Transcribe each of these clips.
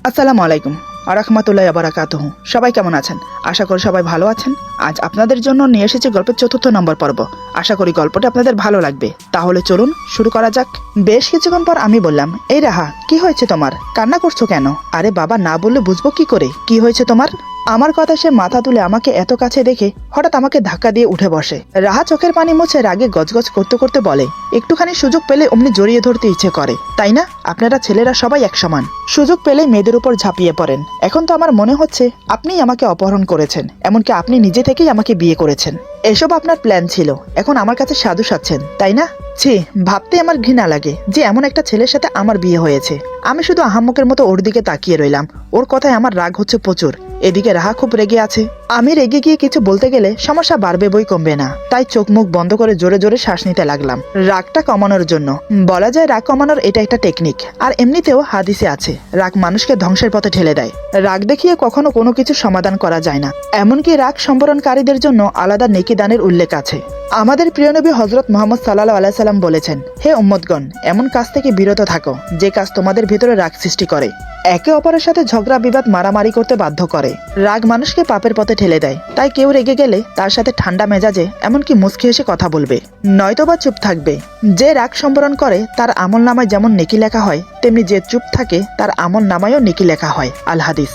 আসসালামু আলাইকুম আরাহমাতুল্লাহি ওয়া বারাকাতুহু। সবাই কেমন আছেন? আশা করি সবাই ভালো আছেন। আজ আপনাদের জন্য নিয়ে এসেছি গল্পের ৪র্থ নম্বর পর্ব। আশা করি গল্পটা আপনাদের ভালো লাগবে। তাহলে চলুন শুরু করা যাক। বেশ কিছুক্ষণ পর আমি বললাম, এই রাহা, কি হয়েছে তোমার? কান্না করছো কেন? আরে বাবা, না বললে বুঝবো কি করে কি হয়েছে তোমার? আমার কথা সে মাথা তুলে আমাকে এত কাছে দেখে হঠাৎ আমাকে ধাক্কা দিয়ে উঠে বসে। রাহা চোখের পানি মুছে রাগে গজগজ করতে করতে বলে, একটুখানি সুযোগ পেলে অমনি জড়িয়ে ধরতে ইচ্ছে করে, তাই না? আপনারা ছেলেরা সবাই এক সমান, সুযোগ পেলেই মেয়েদের উপর ঝাঁপিয়ে পড়েন। এখন তো আমার মনে হচ্ছে আপনিই আমাকে অপহরণ করেছেন, এমনকি আপনি নিজে থেকেই আমাকে বিয়ে করেছেন। এসব আপনার প্ল্যান ছিল, এখন আমার কাছে সাধু সাচ্ছেন, তাই না? ছি, ভাবতে আমার ঘৃণা লাগে যে এমন একটা ছেলের সাথে আমার বিয়ে হয়েছে। আমি শুধু আহাম্মকের মতো ওর দিকে তাকিয়ে রইলাম। ওর কথায় আমার রাগ হচ্ছে প্রচুর। এদিকে রাহা খুব রেগে আছে। আমি রেগে গিয়ে কিছু বলতে গেলে সমস্যা বাড়বে বই কমবে না, তাই চোখ মুখ বন্ধ করে জোরে জোরে শ্বাস নিতে লাগলাম রাগটা কমানোর জন্য। বলা যায় রাগ কমানোর এটা একটা টেকনিক, আর এমনিতেও হাদিসে আছে রাগ মানুষকে ধ্বংসের পথে ঠেলে দেয়। রাগ দেখিয়ে কখনো কোনো কিছু সমাধান করা যায় না, এমনকি রাগ সম্বরণকারীদের জন্য আলাদা নেকি দানের উল্লেখ আছে। আমাদের প্রিয় নবী হযরত মুহাম্মদ সাল্লাল্লাহু আলাইহি সাল্লাম বলেছেন, হে উম্মতগণ, এমন কাজ থেকে বিরত থাকো যে কাজ তোমাদের ভিতরে রাগ সৃষ্টি করে, একে অপরের সাথে ঝগড়া বিবাদ মারামারি করতে বাধ্য করে। রাগ মানুষকে পাপের পথে ঠেলে দেয়, তাই কেউ রেগে গেলে তার সাথে ঠান্ডা মেজাজে এমনকি মুচকি হেসে কথা বলবে, নয়তোবা চুপ থাকবে। যে রাগ সম্বরণ করে তার আমল নামায় যেমন নেকি লেখা হয়, তেমনি যে চুপ থাকে তার আমল নামায়ও নেকি লেখা হয়। আল হাদিস।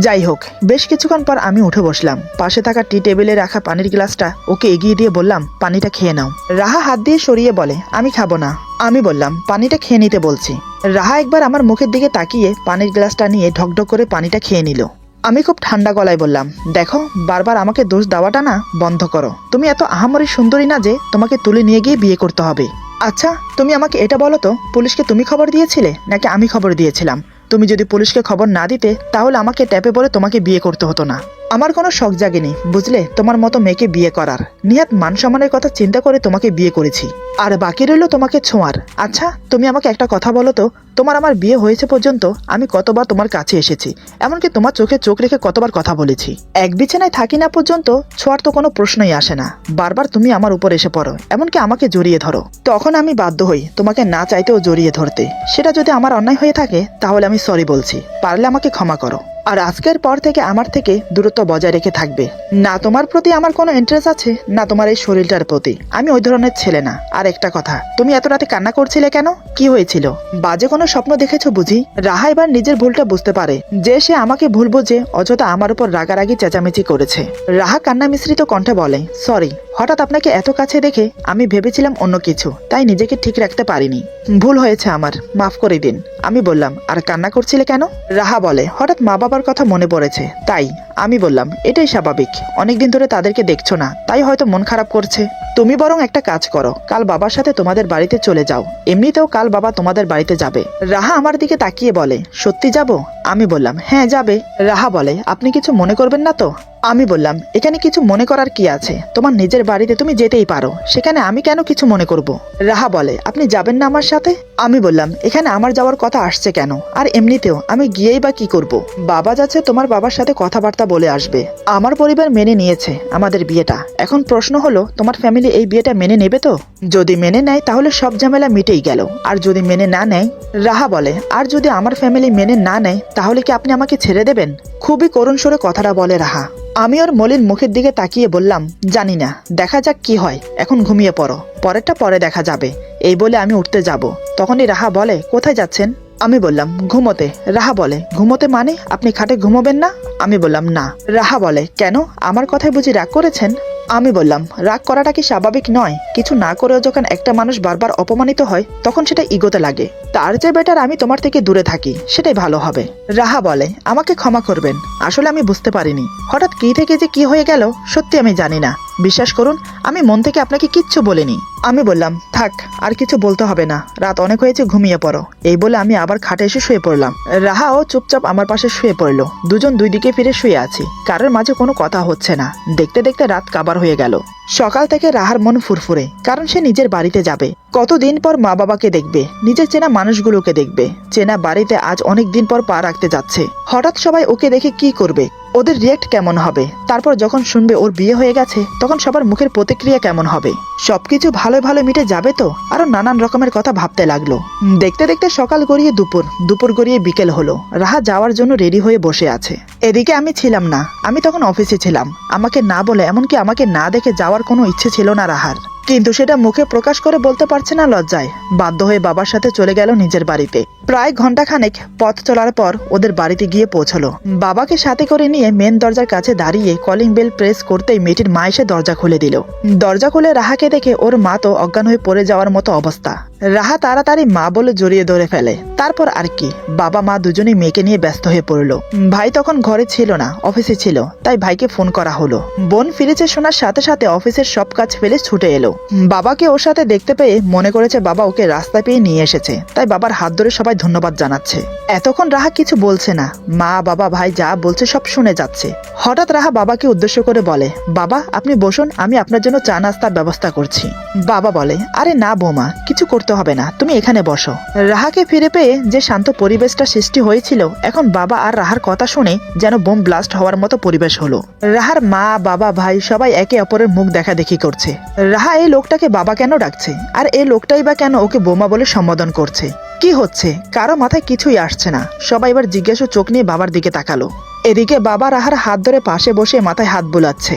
যাই হোক, বেশ কিছুক্ষণ পর আমি উঠে বসলাম। পাশে থাকা টি টেবিলে রাখা পানির গ্লাসটা ওকে এগিয়ে দিয়ে বললাম, পানিটা খেয়ে নাও। রাহা হাত দিয়ে সরিয়ে বলে, আমি খাবো না। আমি বললাম, পানিটা খেয়ে নিতে বলছি। রাহা একবার আমার মুখের দিকে তাকিয়ে পানির গ্লাসটা নিয়ে ঢকঢক করে পানিটা খেয়ে নিল। আমি খুব ঠান্ডা গলায় বললাম, দেখো, বারবার আমাকে দোষ দেওয়াটা না বন্ধ করো। তুমি এত আহামরি সুন্দরী না যে তোমাকে তুলে নিয়ে গিয়ে বিয়ে করতে হবে। আচ্ছা, তুমি আমাকে এটা বলো তো, পুলিশকে তুমি খবর দিয়েছিলে নাকি আমি খবর দিয়েছিলাম? তুমি যদি পুলিশকে খবর না দিতে তাহলে আমাকে ট্যাপে পড়ে তোমাকে বিয়ে করতে হতো না। আমার কোনো শখ জাগেনি, বুঝলে, তোমার মতো মেয়েকে বিয়ে করার। নিহাত মান সম্মানের কথা চিন্তা করে তোমাকে বিয়ে করেছি, আর বাকি রইল তোমাকে ছোঁয়ার। আচ্ছা, তুমি আমাকে একটা কথা বলো তো, তোমার আমার বিয়ে হয়েছে পর্যন্ত আমি কতবার তোমার কাছে এসেছি, এমনকি তোমার চোখে চোখ রেখে কতবার কথা বলেছি। এক বিছানায় থাকি না পর্যন্ত ছোঁয়ার তো কোনো প্রশ্নই আসে না। বারবার তুমি আমার উপর এসে পড়ো, এমনকি আমাকে জড়িয়ে ধরো। তখন আমি বাধ্য হই তোমাকে না চাইতেও জড়িয়ে ধরতে। সেটা যদি আমার অন্যায় হয়ে থাকে তাহলে আমি সরি বলছি, পারলে আমাকে ক্ষমা করো। আর আজকের পর থেকে আমার থেকে দূরত্ব বজায় রেখে থাকবে। না তোমার প্রতি আমার কোনো ইন্টারেস্ট আছে, না তোমার এই শরীরটার প্রতি। আমি ওই ধরনের ছেলে না। আর একটা কথা, তুমি এত রাতে কান্না করছিলে কেন? কি হয়েছিল? বাজে কোনো স্বপ্ন দেখেছো বুঝি? রাহা এবার নিজের ভুলটা বুঝতে পারে যে সে আমাকে ভুল বুঝে অযথা আমার উপর রাগারাগি চেঁচামেচি করেছে। রাহা কান্না মিশ্রিত কণ্ঠে বলে, সরি, হঠাৎ আপনাকে এত কাছে দেখে আমি ভেবেছিলাম অন্য কিছু, তাই নিজেকে ঠিক রাখতে পারিনি। ভুল হয়েছে আমার, মাফ করে দিন। আমি বললাম, আর কান্না করছিলে কেন? রাহা বলে, হঠাৎ মা বাবার কথা মনে পড়েছে তাই। আমি বললাম, এটাই স্বাভাবিক, অনেকদিন ধরে তাদেরকে দেখছো না, তাই হয়তো মন খারাপ করছে। তুমি বরং একটা কাজ করো, কাল বাবার সাথে তোমাদের বাড়িতে চলে যাও। এমনিতেও কাল বাবা তোমাদের বাড়িতে যাবে। রাহা আমার দিকে তাকিয়ে বলে, সত্যি যাব? আমি বললাম, হ্যাঁ যাবে। রাহা বলে, আপনি কিছু মনে করবেন না তো? আমি বললাম, এখানে কিছু মনে করার কি আছে? তোমার নিজের বাড়িতে তুমি যেতেই পারো, সেখানে আমি কেন কিছু মনে করব? রাহা বলে, আপনি যাবেন না আমার সাথে? আমি বললাম, এখানে আমার যাওয়ার কথা আসছে কেন? আর এমনিতেও আমি গিয়েই বা কি করব? বাবা যাচ্ছে তোমার বাবার সাথে কথাবার্তা বলে আসবে। আমার পরিবার মেনে নিয়েছে আমাদের বিয়েটা। এখন প্রশ্ন হলো, তোমার ফ্যামিলি এই বিয়েটা মেনে নেবে তো? যদি মেনে নেয় তাহলে সব ঝামেলা মিটেই গেল, আর যদি মেনে না নেয়? রাহা বলে, আর যদি আমার ফ্যামিলি মেনে না নেয় তাহলে কি আপনি আমাকে ছেড়ে দেবেন? খুবই করুণ সুরে কথাটা বলে রাহা। আমি ওর মলিন মুখের দিকে তাকিয়ে বললাম, জানি না, দেখা যাক কি হয়। এখন ঘুমিয়ে পড়ো, পরেরটা পরে দেখা যাবে। এই বলে আমি উঠতে যাব। তখনই রাহা বলে, কোথায় যাচ্ছেন? আমি বললাম, ঘুমোতে। রাহা বলে, ঘুমোতে মানে আপনি খাটে ঘুমোবেন না? আমি বললাম, না। রাহা বলে, কেন? আমার কথায় বুঝি রাগ করেছেন? আমি বললাম, রাগ করাটা কি স্বাভাবিক নয়? কিছু না করেও যখন একটা মানুষ বারবার অপমানিত হয় তখন সেটা ইগোতে লাগে। তার চেয়ে বেটার আমি তোমার থেকে দূরে থাকি, সেটাই ভালো হবে। রাহা বলে, আমাকে ক্ষমা করবেন, আসলে আমি বুঝতে পারিনি হঠাৎ কি থেকে যে কি হয়ে গেল, সত্যি আমি জানি না। বিশ্বাস করুন, আমি মন থেকে আপনাকে কিচ্ছু বলিনি। আমি বললাম, থাক, আর কিছু বলতে হবে না, রাত অনেক হয়েছে, ঘুমিয়ে পড়ো। এই বলে আমি আবার খাটে এসে শুয়ে পড়লাম। রাহাও চুপচাপ আমার পাশে শুয়ে পড়লো। দুজন দুই দিকে ফিরে শুয়ে আছি, কারোর মাঝে কোনো কথা হচ্ছে না। দেখতে দেখতে রাত কাবার হয়ে গেল। সকাল থেকে রাহার মন ফুরফুরে, কারণ সে নিজের বাড়িতে যাবে। কতদিন পর মা বাবাকে দেখবে, নিজের চেনা মানুষগুলোকে দেখবে। চেনা বাড়িতে আজ অনেক দিন পর পা রাখতে যাচ্ছে। হঠাৎ সবাই ওকে দেখে কি করবে? ওদের রিয়েক্ট কেমন হবে, তারপর যখন শুনবে ওর বিয়ে হয়ে গেছে তখন সবার মুখের প্রতিক্রিয়া কেমন হবে, সবকিছু ভালো ভালো মিটে যাবে তো। আরো নানান রকমের কথা ভাবতে লাগলো। দেখতে দেখতে সকাল গড়িয়ে দুপুর, দুপুর গড়িয়ে বিকেল হলো। রাহা যাওয়ার জন্য রেডি হয়ে বসে আছে। এদিকে আমি ছিলাম না, আমি তখন অফিসে ছিলাম। আমাকে না বলে, এমনকি আমাকে না দেখে যাওয়ার কোনো ইচ্ছে ছিল না রাহার, কিন্তু সেটা মুখে প্রকাশ করে বলতে পারছে না লজ্জায়। বাধ্য হয়ে বাবার সাথে চলে গেল নিজের বাড়িতে। প্রায় ঘন্টাখানেক পথ চলার পর ওদের বাড়িতে গিয়ে পৌঁছলো। বাবাকে সাথে করে নিয়ে মেন দরজার কাছে দাঁড়িয়ে কলিং বেল প্রেস করতেই মেয়েটির মা এসে দরজা খুলে দিল। দরজা খুলে রাহাকে দেখে ওর মা তো অজ্ঞান হয়ে পড়ে যাওয়ার মতো অবস্থা। রাহা তাড়াতাড়ি মা বলে জড়িয়ে ধরে ফেলে। তারপর আর কি, বাবা মা দুজনেই মেয়েকে নিয়ে ব্যস্ত হয়ে পড়লো। ভাই তখন ঘরে ছিল না, অফিসে ছিল, তাই ভাইকে ফোন করা হলো। বোন ফিরেছে শোনার সাথে সাথে অফিসের সব কাজ ফেলে ছুটে এলো। বাবাকে ওর সাথে দেখতে পেয়ে মনে করেছে বাবা ওকে রাস্তায় পেয়ে নিয়ে এসেছে, তাই বাবার হাত ধরে সবাই ধন্যবাদ জানাচ্ছে। এতক্ষণ রাহা কিছু বলছে না, মা বাবা ভাই যা বলছে সব শুনে যাচ্ছে। হঠাৎ রাহা বাবাকে উদ্দেশ্য করে বলে, বাবা আপনি বসুন, আমি আপনার জন্য চা নাস্তার ব্যবস্থা করছি। বাবা বলে, আরে না বৌমা, কিছু করতে হবে না, তুমি এখানে বসো। রাহাকে ফিরে পেয়ে যে শান্ত পরিবেশটা সৃষ্টি হয়েছিল, এখন বাবা আর রাহার কথা শুনে যেন বোম ব্লাস্ট হওয়ার মতো পরিবেশ হলো। রাহার মা বাবা ভাই সবাই একে অপরের মুখ দেখা দেখি করছে। রাহা এই লোকটাকে বাবা কেন ডাকছে, আর এই লোকটাই বা কেন ওকে বোমা বলে সম্বোধন করছে? কি হচ্ছে? কারো মাথায় কিছুই আসছে না। সবাই এবার জিজ্ঞাসু চোখ নিয়ে বাবার দিকে তাকালো। এদিকে বাবা রাহার হাত ধরে পাশে বসে মাথায় হাত বুলাচ্ছে।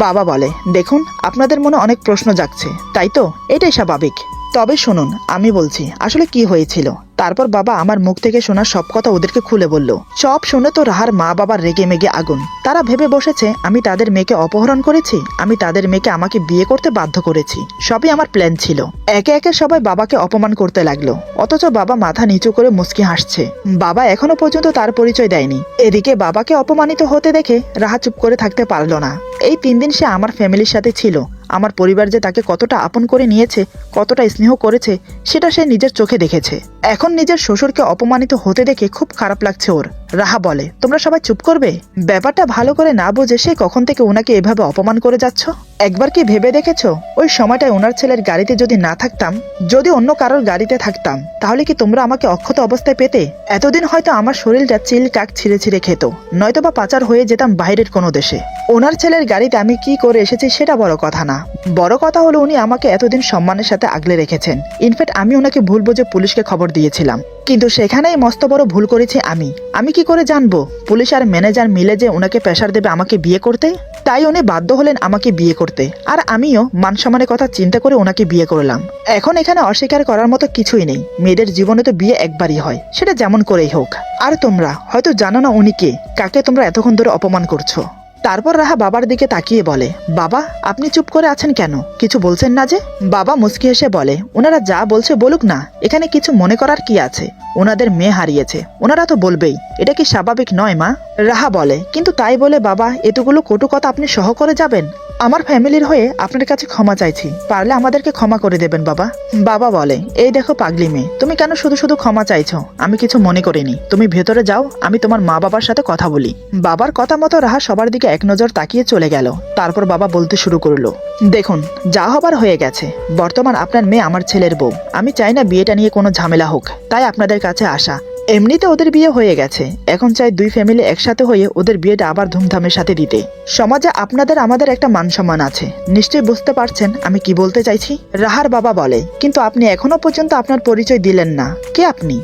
বাবা বলে, দেখুন আপনাদের মনে অনেক প্রশ্ন জাগছে, তাই তো? এটাই স্বাভাবিক। তবে শুনুন, আমি বলছি আসলে কি হয়েছিল। তারপর বাবা আমার মুখ থেকে শোনা সব কথা ওদেরকে খুলে বলল। সব শুনে তো রাহার মা বাবার রেগে মেগে আগুন। তারা ভেবে বসেছে আমি তাদের মেয়েকে অপহরণ করেছি, আমি তাদের মেয়েকে আমাকে বিয়ে করতে বাধ্য করেছি। সবই আমার প্ল্যান ছিল। একে একে সবাই বাবাকে অপমান করতে লাগলো, অথচ বাবা মাথা নিচু করে মুচকি হাসছে। বাবা এখনো পর্যন্ত তার পরিচয় দেয়নি। এদিকে বাবাকে অপমানিত হতে দেখে রাহা চুপ করে থাকতে পারল না। এই 3 দিন সে আমার ফ্যামিলির সাথে ছিল। আমার পরিবার যে তাকে কতটা আপন করে নিয়েছে, কতটা স্নেহ করেছে, সেটা সে নিজের চোখে দেখেছে। এখন নিজের শ্বশুরকে অপমানিত হতে দেখে খুব খারাপ লাগছে ওর। রাহা বলে, তোমরা সবাই চুপ করবে? ব্যাপারটা ভালো করে না বুঝে সে কখন থেকে ওনাকে এভাবে অপমান করে যাচ্ছ? একবার কি ভেবে দেখেছো, ওই সময়টায় ওনার ছেলের গাড়িতে যদি না থাকতাম, যদি অন্য কারোর গাড়িতে থাকতাম, তাহলে কি তোমরা আমাকে অক্ষত অবস্থায় পেতে? এতদিন হয়তো আমার শরীরটা চিল কাক ছিঁড়ে ছিঁড়ে খেত, নয়তো বা পাচার হয়ে যেতাম বাইরের কোনো দেশে। ওনার ছেলের গাড়িতে আমি কি করে এসেছি সেটা বড় কথা না। বড় কথা হলো উনি আমাকে এতদিন সম্মানের সাথে আগলে রেখেছেন। ইনফ্যাক্ট আমি ওনাকে ভুল বুঝে পুলিশকে খবর দিয়েছিলাম, কিন্তু সেখানেই মস্ত বড় ভুল করেছি আমি কি করে জানবো পুলিশ আর ম্যানেজার মিলে যে ওনাকে প্রেসার দেবে আমাকে বিয়ে করতে? তাই উনি বাধ্য হলেন আমাকে বিয়ে করতে, আর আমিও মান সম্মানের কথা চিন্তা করে ওনাকে বিয়ে করলাম। এখন এখানে অস্বীকার করার মতো কিছুই নেই। মেয়েদের জীবনে তো বিয়ে একবারই হয়, সেটা যেমন করেই হোক। আর তোমরা হয়তো জানো না উনি কে, কাকে তোমরা এতক্ষণ ধরে অপমান করছো। তারপর রাহা বাবার দিকে তাকিয়ে বলে, বাবা আপনি চুপ করে আছেন কেন? কিছু বলছেন না যে? বাবা মুচকি হেসে বলে, ওনারা যা বলছে বলুক না, এখানে কিছু মনে করার কি আছে? ওনাদের মেয়ে হারিয়েছে, ওনারা তো বলবেই। এটা কি স্বাভাবিক নয় মা? রাহা বলে, কিন্তু তাই বলে বাবা এতগুলো কটু কথা আপনি সহ করে যাবেন? আমার ফ্যামিলির হয়ে আপনার কাছে ক্ষমা চাইছি, পারলে আমাদেরকে ক্ষমা করে দেবেন বাবা। বাবা বলে, এই দেখো পাগলি মেয়ে, তুমি কেন শুধু শুধু ক্ষমা চাইছো? আমি কিছু মনে করিনি, তুমি ভেতরে যাও, আমি তোমার মা বাবার সাথে কথা বলি। বাবার কথা মতো রাহা সবার দিকে এক নজর তাকিয়ে চলে গেল। তারপর বাবা বলতে শুরু করলো, দেখুন যা হবার হয়ে গেছে। বর্তমান আপনার মেয়ে আমার ছেলের বউ। আমি চাই না বিয়েটা নিয়ে কোনো ঝামেলা হোক, তাই আপনাদের কাছে আসা। এমনিতে ওদের বিয়ে হয়ে গেছে, এখন চাই দুই ফ্যামিলি একসাথে হয়ে ওদের বিয়েটা আবার ধুমধামের সাথে দিতে। সমাজে আপনাদের আমাদের একটা মান সম্মান আছে, নিশ্চয়ই বুঝতে পারছেন আমি কি বলতে চাইছি। রাহার বাবা বলে, কিন্তু আপনি এখনো পর্যন্ত আপনার পরিচয় দিলেন না, কে আপনি?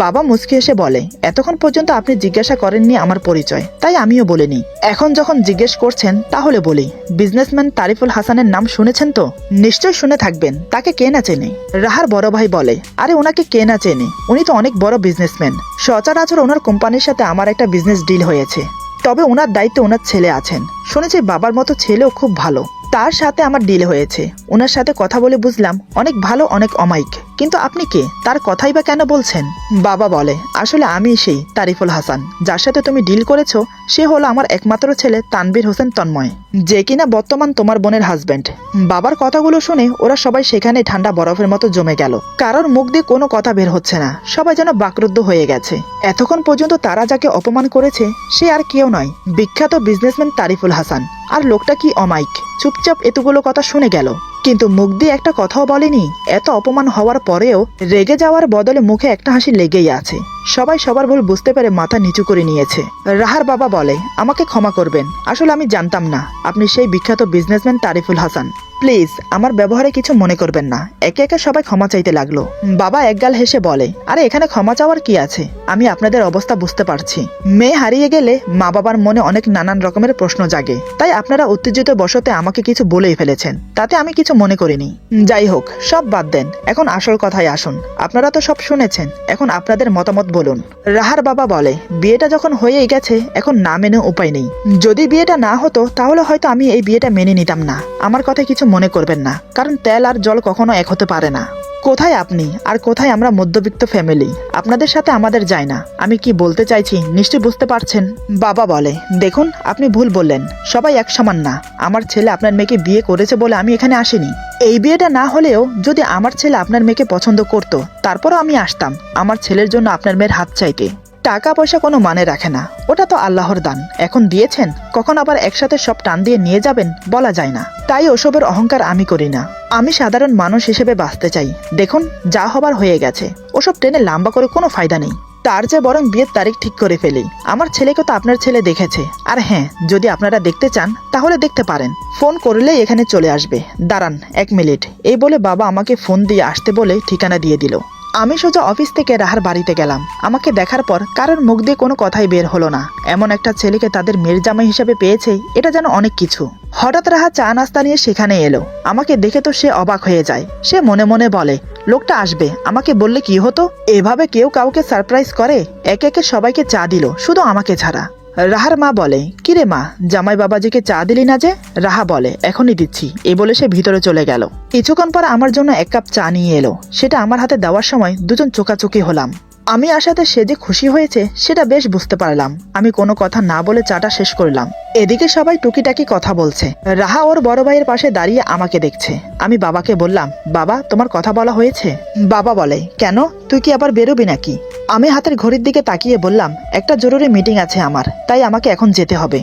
বাবা মুচকি এসে বলে, এতক্ষণ পর্যন্ত আপনি জিজ্ঞাসা করেননি আমার পরিচয়, তাই আমিও বলিনি। এখন যখন জিজ্ঞেস করছেন তাহলে বলি, বিজনেসম্যান তারিফুল হাসানের নাম শুনেছেন তো? নিশ্চয় শুনে থাকবেন, তাকে কে না চেনে? রাহার বড় ভাই বলে, আরে ওনাকে কে না চেনে, উনি তো অনেক বড় বিজনেসম্যান। সচরাচর ওনার কোম্পানির সাথে আমার একটা বিজনেস ডিল হয়েছে। তবে ওনার দায়িত্বে ওনার ছেলে আছেন, শুনেছি বাবার মতো ছেলেও খুব ভালো। তার সাথে আমার ডিল হয়েছে। ওনার সাথে কথা বলে বুঝলাম অনেক ভালো, অনেক অমায়িক। কিন্তু আপনি কে? তার কথাই বা কেন বলছেন? বাবা বলে, আসলে আমি সেই তারিফুল হাসান যার সাথে তুমি ডিল করেছো। সে হলো আমার একমাত্র ছেলে তানভীর হোসেন তন্ময়, যে কিনা বর্তমান তোমার বোনের হাজবেন্ড। বাবার কথাগুলো শুনে ওরা সবাই সেখানে ঠান্ডা বরফের মতো জমে গেল। কারোর মুখ দিয়ে কোনো কথা বের হচ্ছে না, সবাই যেন বাকরুদ্ধ হয়ে গেছে। এতক্ষণ পর্যন্ত তারা যাকে অপমান করেছে সে আর কেউ নয়, বিখ্যাত বিজনেসম্যান তারিফুল হাসান। আর লোকটা কি অমায়িক, চুপচাপ এতগুলো কথা শুনে গেল। কিন্তু মুখ দিয়ে একটা কথাও বলেনি। এত অপমান হওয়ার পরেও রেগে যাওয়ার বদলে মুখে একটা হাসি লেগেই আছে। সবাই সবার ভুল বুঝতে পেরে মাথা নিচু করে নিয়েছে। রাহার বাবা বলে, আমাকে ক্ষমা করবেন, আসলে আমি জানতাম না আপনি সেই বিখ্যাত বিজনেসম্যান তারিফুল হাসান। প্লিজ আমার ব্যবহারে কিছু মনে করবেন না। একে একে সবাই ক্ষমা চাইতে লাগলো। বাবা একগাল হেসে বলে, আরে এখানে ক্ষমা চাওয়ার কি আছে, আমি আপনাদের অবস্থা বুঝতে পারছি। মেয়ে হারিয়ে গেলে মা বাবার মনে অনেক নানান রকমের প্রশ্ন জাগে, তাই আপনারা উত্তেজিত বশতে আমাকে কিছু বলেই ফেলেছেন, তাতে আমি কিছু মনে করিনি। যাই হোক, সব বাদ দেন, এখন আসল কথায় আসুন। আপনারা তো সব শুনেছেন, এখন আপনাদের মতামত বলুন। রাহার বাবা বলে, বিয়েটা যখন হয়েই গেছে এখন না মেনে উপায় নেই। যদি বিয়েটা না হতো তাহলে হয়তো আমি এই বিয়েটা মেনে নিতাম না। আমার কথায় কিছু মনে করবেন না, কারণ তেল আর জল কখনো এক হতে পারে না। কোথায় আপনি আর কোথায় আমরা মধ্যবিত্ত ফ্যামিলি, আপনাদের সাথে আমাদের যায় না। আমি কি বলতে চাইছি নিশ্চয়ই বুঝতে পারছেন। বাবা বলে, দেখুন আপনি ভুল বললেন, সবাই এক সমান না। আমার ছেলে আপনার মেয়েকে বিয়ে করেছে বলে আমি এখানে আসিনি। এই বিয়েটা না হলেও যদি আমার ছেলে আপনার মেয়েকে পছন্দ করত, তারপরও আমি আসতাম আমার ছেলের জন্য আপনার মেয়ের হাত চাইতে। টাকা পয়সা কোনো মানে রাখে না, ওটা তো আল্লাহর দান। এখন দিয়েছেন, কখন আবার একসাথে সব টান দিয়ে নিয়ে যাবেন বলা যায় না। তাই ওসবের অহংকার আমি করি না। আমি সাধারণ মানুষ হিসেবে বাঁচতে চাই। দেখুন যা হবার হয়ে গেছে, ওসব টেনে লম্বা করে কোনো ফায়দা নেই। তার চেয়ে বরং বিয়ের তারিখ ঠিক করে ফেলি। আমার ছেলেকে তো আপনার ছেলে দেখেছে। আর হ্যাঁ, যদি আপনারা দেখতে চান তাহলে দেখতে পারেন, ফোন করলেই এখানে চলে আসবে। দাঁড়ান 1 মিনিট, এই বলে বাবা আমাকে ফোন দিয়ে আসতে বলে ঠিকানা দিয়ে দিল। আমি সোজা অফিস থেকে রাহার বাড়িতে গেলাম। আমাকে দেখার পর কারোর মুখ দিয়ে কোনো কথাই বের হলো না। এমন একটা ছেলেকে তাদের মেয়ের জামাই হিসেবে পেয়েছে, এটা যেন অনেক কিছু। হঠাৎ রাহা চা নাস্তা নিয়ে সেখানে এলো। আমাকে দেখে তো সে অবাক হয়ে যায়। সে মনে মনে বলে, লোকটা আসবে, আমাকে বললে কি হতো। এভাবে কেউ কাউকে সারপ্রাইজ করে। একে একে সবাইকে চা দিল, শুধু আমাকে ছাড়া। রাহার মা বলে, কিরে মা, জামাই বাবাজিকে চা দিলি না যে? রাহা বলে, এখনই দিচ্ছি। এই বলে সে ভিতরে চলে গেল। কিছুক্ষণ পর আমার জন্য 1 কাপ চা নিয়ে এলো। সেটা আমার হাতে দেওয়ার সময় দুজন চোকাচোকি হলাম। আমি আসাতে সে যে খুশি হয়েছে সেটা বেশ বুঝতে পারলাম। আমি কোনো কথা না বলে চাটা শেষ করলাম। এদিকে সবাই টুকিটাকি কথা বলছে। রাহা ওর বড় ভাইয়ের পাশে দাঁড়িয়ে আমাকে দেখছে। আমি বাবাকে বললাম, বাবা তোমার কথা বলা হয়েছে? বাবা বলে, কেন, তুই কি আবার বেরোবি নাকি? আমি হাতের ঘড়ির দিকে তাকিয়ে বললাম, একটা জরুরি মিটিং আছে আমার, তাই আমাকে এখন যেতে হবে।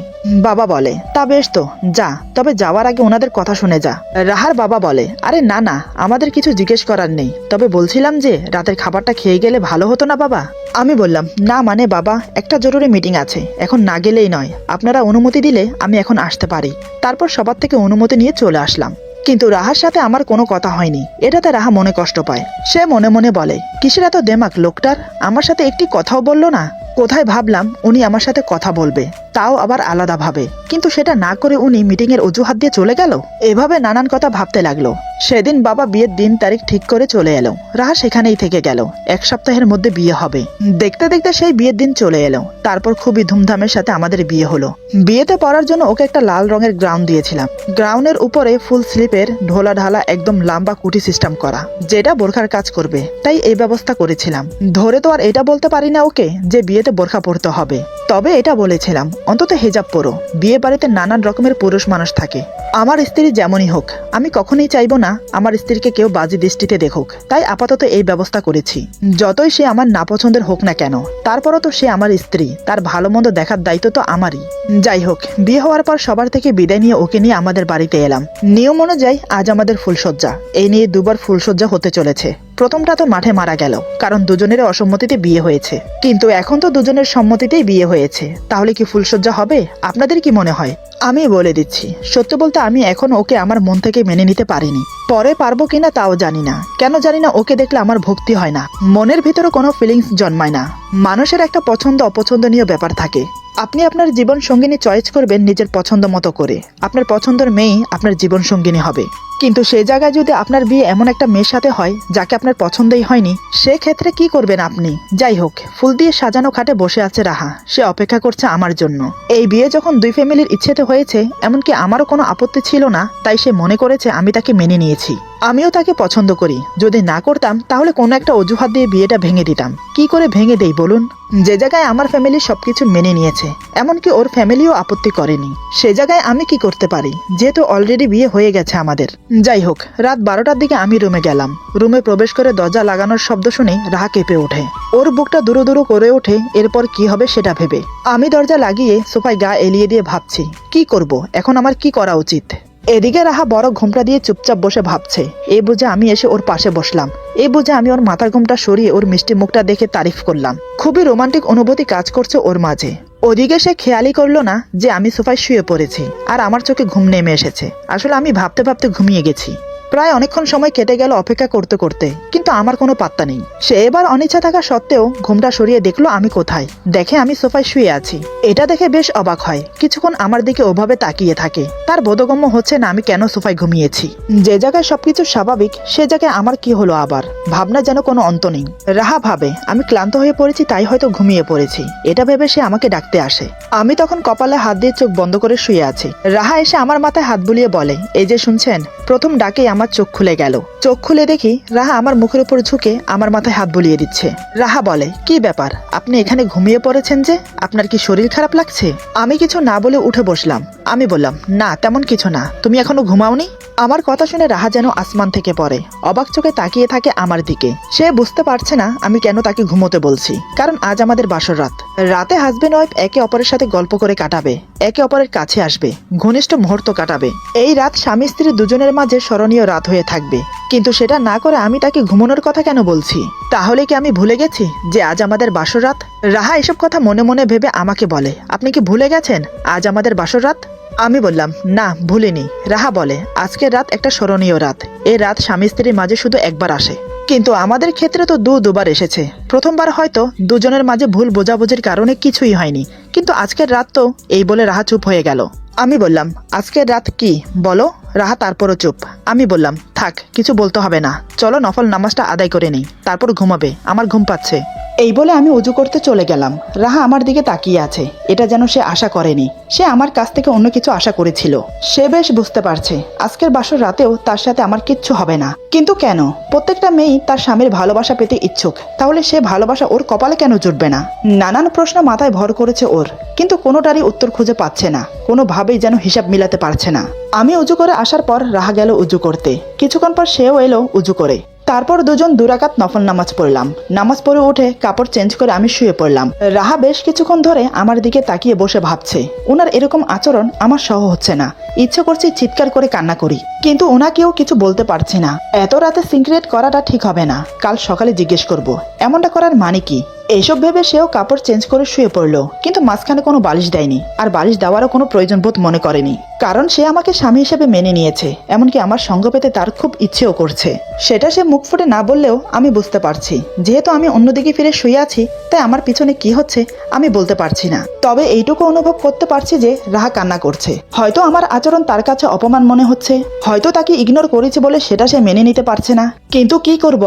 বাবা বলে, তা বেশ তো, যা, তবে যাওয়ার আগে ওনাদের কথা শুনে যা। রাহার বাবা বলে, আরে না না, আমাদের কিছু জিজ্ঞেস করার নেই, তবে বলছিলাম যে রাতের খাবারটা খেয়ে গেলে ভালো হতো না বাবা। আমি বললাম, না মানে বাবা, একটা জরুরি মিটিং আছে, এখন না গেলেই নয়। আপনারা অনুমতি দিলে আমি এখন আসতে পারি। তারপর সবার থেকে অনুমতি নিয়ে চলে আসলাম। কিন্তু রাহার সাথে আমার কোনো কথা হয়নি। এটাতে রাহা মনে কষ্ট পায়। সে মনে মনে বলে, কিসের এত দেমাক লোকটার, আমার সাথে একটি কথাও বললো না। কোথায় ভাবলাম উনি আমার সাথে কথা বলবে, তাও আবার আলাদা ভাবে, কিন্তু সেটা না করে উনি মিটিং এর অজুহাত দিয়ে চলে গেল। এভাবে নানান কথা ভাবতে লাগলো। সেদিন বাবা বিয়ের দিন তারিখ ঠিক করে চলে এলো। রাহা সেখানেই থেকে গেল। 1 সপ্তাহের মধ্যে বিয়ে হবে। দেখতে দেখতে সেই বিয়ের দিন চলে এলো। তারপর খুবই ধুমধামের সাথে আমাদের বিয়ে হলো। বিয়েতে পড়ার জন্য ওকে একটা লাল রঙের গ্রাউন দিয়েছিলাম। গ্রাউনের উপরে ফুল স্লিপের ঢোলা ঢালা একদম লম্বা কুটি সিস্টেম করা, যেটা বোরখার কাজ করবে, তাই এই ব্যবস্থা করেছিলাম। ধরে তো আর এটা বলতে পারি না ওকে যে বিয়েতে বোরখা পরতে হবে, তবে এটা বলেছিলাম অন্তত হেজাব পরো। বিয়ে বাড়িতে নানান রকমের পুরুষ মানুষ থাকে। আমার স্ত্রী যেমনই হোক, আমি কখনোই চাইবো না আমার স্ত্রীকে কেউ বাজে দৃষ্টিতে দেখুক, তাই আপাতত এই ব্যবস্থা করেছি। যতই সে আমার নাপছন্দের হোক না কেন, তারপরও তো সে আমার স্ত্রী, তার ভালো মন্দ দেখার দায়িত্ব তো আমারই। যাই হোক, বিয়ে হওয়ার পর সবার থেকে বিদায় নিয়ে ওকে নিয়ে আমাদের বাড়িতে এলাম। নিয়ম অনুযায়ী আজ আমাদের ফুলসজ্জা। এই নিয়ে 2বার ফুলসজ্জা হতে চলেছে। প্রথমটা তো মাঠে মারা গেল, কারণ দুজনের অসম্মতিতে বিয়ে হয়েছে। কিন্তু এখন তো দুজনের সম্মতিতেই বিয়ে হয়েছে, তাহলে কি ফুলসজ্জা হবে? আপনাদের কি মনে হয়? আমি বলে দিচ্ছি, সত্যি বলতে আমি এখন ওকে আমার মন থেকে মেনে নিতে পারিনি। পরে পারবো কিনা তাও জানি না। কেন জানি না, ওকে দেখলে আমার ভক্তি হয় না, মনের ভিতরে কোনো ফিলিংস জন্মায় না। মানুষের একটা পছন্দ অপছন্দনীয় ব্যাপার থাকে। আপনি আপনার জীবন সঙ্গিনী চয়েস করবেন নিজের পছন্দ মতো করে। আপনার পছন্দের মেয়েই আপনার জীবন সঙ্গিনী হবে। কিন্তু সেই জায়গায় যদি আপনার বিয়ে এমন একটা মেয়ের সাথে হয় যাকে আপনার পছন্দই হয়নি, সেক্ষেত্রে কি করবেন আপনি? যাই হোক, ফুল দিয়ে সাজানো খাটে বসে আছে রাহা। সে অপেক্ষা করছে আমার জন্য। এই বিয়ে যখন 2 ফ্যামিলির ইচ্ছেতে হয়েছে, এমনকি আমারও কোনো আপত্তি ছিল না, তাই সে মনে করেছে আমি তাকে মেনে নিয়েছি। আমিও তাকে পছন্দ করি। যদি না করতাম তাহলে কোনো একটা অজুহাত দিয়ে বিয়েটা ভেঙে দিতাম। কি করে ভেঙে দেই বলুন? যে জায়গায় আমার ফ্যামিলি সবকিছু মেনে নিয়েছে, এমনকি ওর ফ্যামিলিও আপত্তি করেনি, সে জায়গায় আমি কি করতে পারি, যেহেতু অলরেডি বিয়ে হয়ে গেছে আমাদের। যাই হোক, রাত 12টার দিকে আমি রুমে গেলাম। রুমে প্রবেশ করে দরজা লাগানোর শব্দ শুনে রাহা কেঁপে ওঠে। ওর বুকটা দুরু দুরু করে ওঠে। এরপর কি হবে সেটা ভেবে আমি দরজা লাগিয়ে সোফায় গা এলিয়ে দিয়ে ভাবছি, কি করব এখন, আমার কি করা উচিত। এদিকে রাহা বড় ঘুমটা দিয়ে চুপচাপ বসে ভাবছে। এই বুঝে আমি এসে ওর পাশে বসলাম। এই বুঝে আমি ওর মাথার ঘুমটা সরিয়ে ওর মিষ্টি মুখটা দেখে তারিফ করলাম। খুবই রোমান্টিক অনুভূতি কাজ করছে ওর মাঝে। ওদিকে সে খেয়ালই করলো না যে আমি সোফায় শুয়ে পড়েছি আর আমার চোখে ঘুম নেমে এসেছে। আসলে আমি ভাবতে ভাবতে ঘুমিয়ে গেছি। প্রায় অনেকক্ষণ সময় কেটে গেল অপেক্ষা করতে করতে, কিন্তু আমার কোনো পাত্তা নেই। সে এবার অনিচ্ছা থাকা সত্ত্বেও ঘুমটা সরিয়ে দেখলো আমি কোথায়। দেখে আমি সোফায় শুয়ে আছি। এটা দেখে বেশ অবাক হয়। কিছুক্ষণ আমার দিকে ওভাবে তাকিয়ে থাকে। তার বোধগম্য হচ্ছে না আমি কেন সোফায় ঘুমিয়েছি। যে জায়গায় সবকিছু স্বাভাবিক সে জায়গায় আমার কি হলো আবার। ভাবনা যেন কোনো অন্ত নেই। রাহা ভাবে আমি ক্লান্ত হয়ে পড়েছি, তাই হয়তো ঘুমিয়ে পড়েছি। এটা ভেবে সে আমাকে ডাকতে আসে। আমি তখন কপালে হাত দিয়ে চোখ বন্ধ করে শুয়ে আছি। রাহা এসে আমার মাথায় হাত বুলিয়ে বলে, এই যে শুনছেন। প্রথম ডাকেই আমার চোখ খুলে গেল। চোখ খুলে দেখি রাহা আমার মুখের উপর ঝুঁকে আমার মাথায় হাত বুলিয়ে দিচ্ছে। রাহা বলে, কি ব্যাপার, আপনি এখানে ঘুমিয়ে পড়েছেন যে? আপনার কি শরীর খারাপ লাগছে? আমি কিছু না বলে উঠে বসলাম। আমি বললাম, না তেমন কিছু না, তুমি এখনো ঘুমাওনি? আমার কথা শুনে রাহা যেন আসমান থেকে পড়ে। অবাক চোখে তাকিয়ে থাকে আমার দিকে। সে বুঝতে পারছে না আমি কেন তাকে ঘুমোতে বলছি। কারণ আজ আমাদের বাসর রাত। রাতে হাজবেন্ড ওয়াইফ একে অপরের সাথে গল্প করে কাটাবে, একে অপরের কাছে আসবে, ঘনিষ্ঠ মুহূর্ত কাটাবে। এই রাত স্বামী স্ত্রী দুজনের মাঝে স্মরণীয় রাত হয়ে থাকবে। কিন্তু সেটা না করে আমি তাকে ঘুমানোর কথা কেন বলছি? তাহলে কি আমি ভুলে গেছি যে আজ আমাদের বাসর রাত? রাহা এসব কথা মনে মনে ভেবে আমাকে বলে, আপনি কি ভুলে গেছেন আজ আমাদের বাসর রাত? আমি বললাম, না ভুলিনি। রাহা বলে, আজকের রাত একটা স্মরণীয় রাত। এই রাত স্বামী স্ত্রীর মাঝে শুধু একবার আসে, কিন্তু আমাদের ক্ষেত্রে তো দুবার এসেছে। প্রথমবার হয়তো দুজনের মাঝে ভুল বোঝাবুঝির কারণে কিছুই হয়নি, কিন্তু আজকের রাত তো। এই বলে রাহা চুপ হয়ে গেল। আমি বললাম, আজকের রাত কি বলো? রাহা তারপরও চুপ। আমি বললাম, থাক কিছু বলতে হবে না, চলো নফল নামাজটা আদায় করে নেই, তারপর ঘুমাবে, আমার ঘুম পাচ্ছে। এই বলে আমি উজু করতে চলে গেলাম। রাহা আমার দিকে তাকিয়ে আছে। এটা যেন সে আশা করেনি। সে আমার কাছ থেকে অন্য কিছু আশা করেছিল। সে বেশ বুঝতে পারছে আজকের বাসর রাতেও তার সাথে আমার কিচ্ছু হবে না। কিন্তু কেন? প্রত্যেকটা মেয়েই তার স্বামীর ভালোবাসা পেতে ইচ্ছুক। তাহলে সে ভালোবাসা ওর কপালে কেন জুটবে না? নানান প্রশ্ন মাথায় ভর করেছে ওর, কিন্তু কোনোটারই উত্তর খুঁজে পাচ্ছে না। কোনোভাবেই যেন হিসাব মিলাতে পারছে না। আমি উজু করে আসার পর রাহা গেল উজু করতে। কিছুক্ষণ পর সেও এলো উজু করে। তারপর দুজন দুরাকাত নফল নামাজ পড়লাম। নামাজ পড়ে উঠে কাপড় চেঞ্জ করে আমি শুয়ে পড়লাম। রাহা বেশ কিছুক্ষণ ধরে আমার দিকে তাকিয়ে বসে ভাবছে। ওনার এরকম আচরণ আমার সহ হচ্ছে না। ইচ্ছে করছে চিৎকার করে কান্না করি, কিন্তু ওনাকেও কিছু বলতে পারছি না। এত রাতে সিক্রেট করাটা ঠিক হবে না। কাল সকালে জিজ্ঞেস করব এমনটা করার মানে কি। এইসব ভেবে সেও কাপড় চেঞ্জ করে শুয়ে পড়লো, কিন্তু মাঝখানে কোনো বালিশ দেয়নি। আর বালিশ দেওয়ারও কোনো প্রয়োজন বোধ মনে করেনি, কারণ সে আমাকে স্বামী হিসেবে মেনে নিয়েছে। এমনকি আমার সঙ্গ পেতে তার খুব ইচ্ছেও করছে। সেটা সে মুখ ফুটে না বললেও আমি বুঝতে পারছি। যেহেতু আমি অন্যদিকে ফিরে শুয়ে আছি, তাই আমার পিছনে কি হচ্ছে আমি বলতে পারছি না। তবে এইটুকু অনুভব করতে পারছি যে রাহা কান্না করছে। হয়তো আমার আচরণ তার কাছে অপমান মনে হচ্ছে, হয়তো তাকে ইগনোর করেছি বলে সেটা সে মেনে নিতে পারছে না। কিন্তু কি করব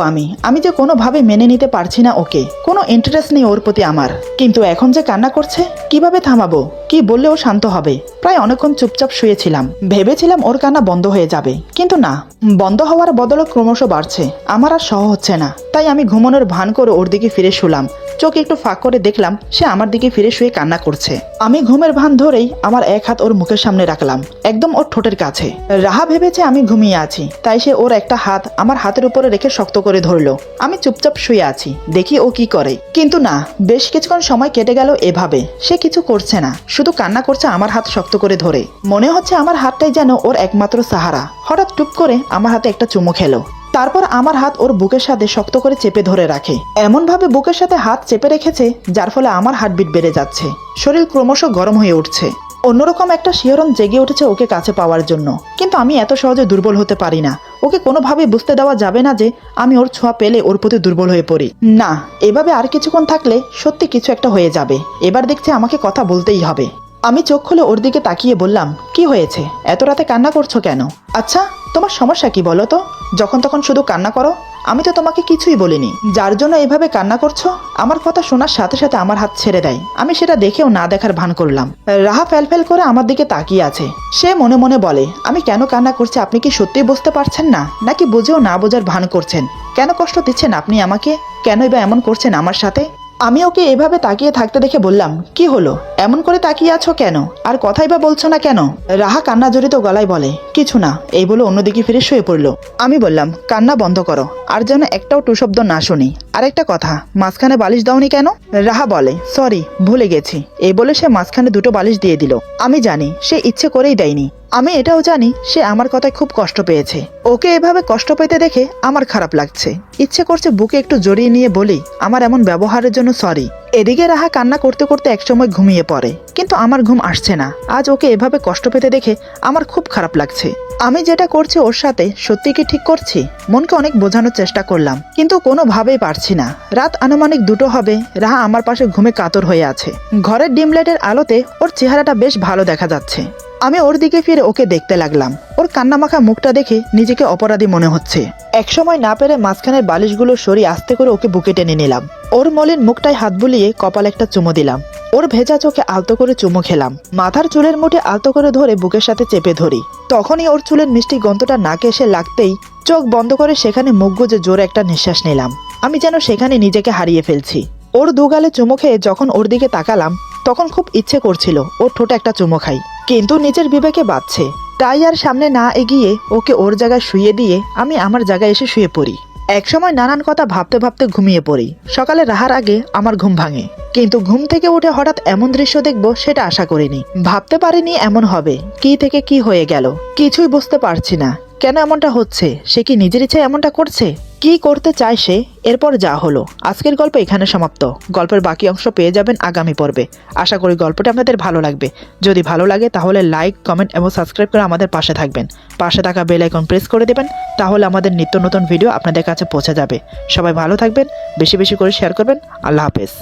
আমি যে কোনোভাবে মেনে নিতে পারছি না ওকে। কোনো ইন্টারেস্ট নেই ওর প্রতি আমার। কিন্তু এখন যে কান্না করছে, কিভাবে থামাবো? কি বললেও শান্ত হবে? প্রায় অনেকক্ষণ চুপচাপ শুয়েছিলাম। ভেবেছিলাম ওর কান্না বন্ধ হয়ে যাবে, কিন্তু না, বন্ধ হওয়ার বদলে ক্রমশ বাড়ছে। আমার আর সহ হচ্ছে না। তাই আমি ঘুমানোর ভান করে ওর দিকে ফিরে শুলাম। চোখ একটু ফাঁক করে দেখলাম সে আমার দিকে ফিরে শুয়ে কান্না করছে। আমি ঘুমের ভান ধরেই আমার এক হাত ওর মুখের সামনে রাখলাম, একদম ওর ঠোঁটের কাছে। রাহা ভেবেছে আমি ঘুমিয়ে আছি, তাই সে ওর একটা হাত আমার হাতের উপরে রেখে শক্ত করে ধরলো। আমি চুপচাপ শুয়ে আছি, দেখি ও কি করে। কিন্তু না, বেশ কিছুক্ষণ সময় কেটে গেল এভাবে। সে কিছু করছে না, শুধু কান্না করছে আমার হাত শক্ত করে ধরে। মনে হচ্ছে আমার হাতটাই যেন ওর একমাত্র সাহারা। হঠাৎ টুপ করে আমার হাতে একটা চুমু খেলো। তারপর আমার হাত ওর বুকের সাথে শক্ত করে চেপে ধরে রাখে। এমন ভাবে বুকের সাথে হাত চেপে রেখেছে যার ফলে আমার হার্টবিট বেড়ে যাচ্ছে। শরীর ক্রমশ গরম হয়ে উঠছে। অন্যরকম একটা শিহরণ জেগে উঠেছে ওকে কাছে পাওয়ার জন্য। কিন্তু আমি এত সহজে দুর্বল হতে পারি না। ওকে কোনোভাবেই বুঝতে দেওয়া যাবে না যে আমি ওর ছোঁয়া পেলে ওর প্রতি দুর্বল হয়ে পড়ি। না, এভাবে আর কিছুক্ষণ থাকলে সত্যি কিছু একটা হয়ে যাবে। এবার দেখছি আমাকে কথা বলতেই হবে। আমি চোখ খুলে ওর দিকে তাকিয়ে বললাম, কি হয়েছে? এত রাতে কান্না করছো কেন? আচ্ছা, তোমার সমস্যা কি বলো তো? যখন তখন শুধু কান্না করো। আমি তো তোমাকে কিছুই বলিনি, যার জন্য এভাবে কান্না করছো। আমার কথা শোনার সাথে সাথে আমার হাত ছেড়ে দেয়। আমি সেটা দেখেও না দেখার ভান করলাম। রাহা ফেল করে আমার দিকে তাকিয়ে আছে। সে মনে মনে বলে, আমি কেন কান্না করছি আপনি কি সত্যিই বুঝতে পারছেন না, নাকি বুঝেও না বোঝার ভান করছেন? কেন কষ্ট দিচ্ছেন আপনি আমাকে? কেনই বা এমন করছেন আমার সাথে? আমি ওকে এভাবে তাকিয়ে থাকতে দেখে বললাম, কি হলো? এমন করে তাকিয়ে আছো কেন? আর কথাই বা বলছো না কেন? রাহা কান্না জড়িত গলায় বলে, কিছু না। এই বলে অন্যদিকে ফিরে শুয়ে পড়লো। আমি বললাম, কান্না বন্ধ করো, আর যেন একটাও টু শব্দ না শুনি। আরেকটা কথা, মাঝখানে বালিশ দাওনি কেন? রাহা বলে, সরি, ভুলে গেছি। এই বলে সে মাঝখানে দুটো বালিশ দিয়ে দিল। আমি জানি সে ইচ্ছে করেই দেয়নি। আমি এটাও জানি সে আমার কথায় খুব কষ্ট পেয়েছে। ওকে এভাবে কষ্ট পেতে দেখে আমার খারাপ লাগছে। ইচ্ছে করছে বুকে একটু জড়িয়ে নিয়ে বলি আমার এমন ব্যবহারের জন্য সরি। এদিকে রাহা কান্না করতে করতে একসময় ঘুমিয়ে পড়ে, কিন্তু আমার ঘুম আসছে না। আজ ওকে এভাবে কষ্ট পেতে দেখে আমার খুব খারাপ লাগছে। আমি যেটা করছি ওর সাথে সত্যি কি ঠিক করছি? মনকে অনেক বোঝানোর চেষ্টা করলাম, কিন্তু কোনোভাবেই পারছি না। রাত আনুমানিক 2টো হবে। রাহা আমার পাশে ঘুমে কাতর হয়ে আছে। ঘরের ডিম লাইটের আলোতে ওর চেহারাটা বেশ ভালো দেখা যাচ্ছে। আমি ওর দিকে ফিরে ওকে দেখতে লাগলাম। ওর কান্নামাখা মুখটা দেখে নিজেকে অপরাধী মনে হচ্ছে। একসময় না পেরে মাঝখানের বালিশগুলো সরিয়ে আস্তে করে ওকে বুকে টেনে নিলাম। ওর মলিন মুখটায় হাত বুলিয়ে কপালে একটা চুমু দিলাম। ওর ভেজা চোখে আলতো করে চুমু খেলাম। মাথার চুলের মুঠে আলতো করে ধরে বুকের সাথে চেপে ধরি। তখনই ওর চুলের মিষ্টি গন্ধটা নাকে এসে লাগতেই চোখ বন্ধ করে সেখানে মুখ গুজে জোরে একটা নিঃশ্বাস নিলাম। আমি যেন সেখানে নিজেকে হারিয়ে ফেলছি। ওর দুগালে চুমু খেয়ে যখন ওর দিকে তাকালাম, তখন খুব ইচ্ছে করছিল ওর ঠোঁটে একটা চুমু খাই, কিন্তু নিজের বিবেকে বাধছে। তাই আর সামনে না এগিয়ে ওকে ওর জায়গায় শুয়ে দিয়ে আমি আমার জায়গায় এসে শুয়ে পড়ি। একসময় নানান কথা ভাবতে ভাবতে ঘুমিয়ে পড়ি। সকালে রাহার আগে আমার ঘুম ভাঙে, কিন্তু ঘুম থেকে উঠে হঠাৎ এমন দৃশ্য দেখবো সেটা আশা করিনি। ভাবতে পারিনি এমন হবে। কি থেকে কি হয়ে গেল কিছুই বুঝতে পারছি না। কেন এমনটা হচ্ছে? সে কি নিজের ইচ্ছায় এমনটা করছে? কি করতে চায় সে? এরপর যা হলো। আজকের গল্প এখানে সমাপ্ত। গল্পের বাকি অংশ পেয়ে যাবেন আগামী পর্বে। আশা করি গল্পটা আপনাদের ভালো লাগবে। যদি ভালো লাগে তাহলে লাইক, কমেন্ট এবং সাবস্ক্রাইব করে আমাদের পাশে থাকবেন। পাশে থাকা বেল আইকন প্রেস করে দেবেন, তাহলে আমাদের নিত্য নতুন ভিডিও আপনাদের কাছে পৌঁছে যাবে। সবাই ভালো থাকবেন, বেশি বেশি করে শেয়ার করবেন। আল্লাহ হাফেজ।